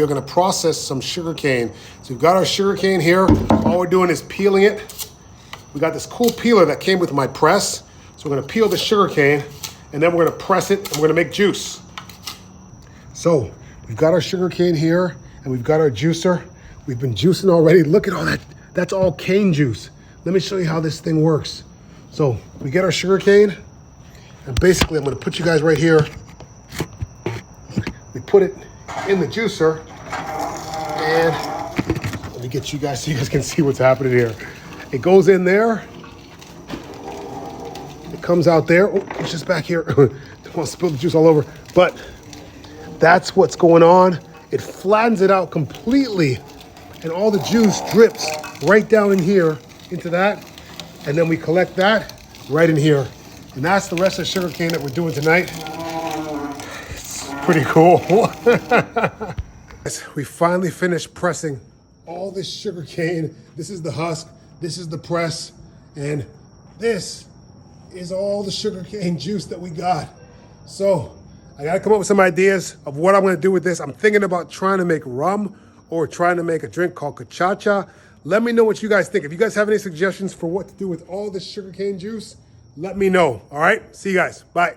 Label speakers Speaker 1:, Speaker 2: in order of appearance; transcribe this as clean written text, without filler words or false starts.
Speaker 1: We're gonna process some sugarcane. So we've got our sugarcane here. All we're doing is peeling it. We got this cool peeler that came with my press. So we're gonna peel the sugarcane and then we're gonna press it and we're gonna make juice. So we've got our sugarcane here and we've got our juicer. We've been juicing already. Look at all that. That's all cane juice. Let me show you how this thing works. So we get our sugarcane and basically I'm gonna put you guys right here. We put it in the juicer and let me get you guys so you guys can see what's happening here. It goes in there. It comes out there. Oh, it's just back here. Don't want to spill the juice all over. But that's what's going on. It flattens it out completely and all the juice drips right down in here into that. And then we collect that right in here. And that's the rest of the sugarcane that we're doing tonight. It's pretty cool. We finally finished pressing all this sugarcane. This is the husk, this is the press, and this is all the sugarcane juice that we got. So I gotta come up with some ideas of what I'm gonna do with this. I'm thinking about trying to make rum or trying to make a drink called cachacha. Let me know what you guys think. If you guys have any suggestions for what to do with all this sugarcane juice, let me know, all right? See you guys, bye.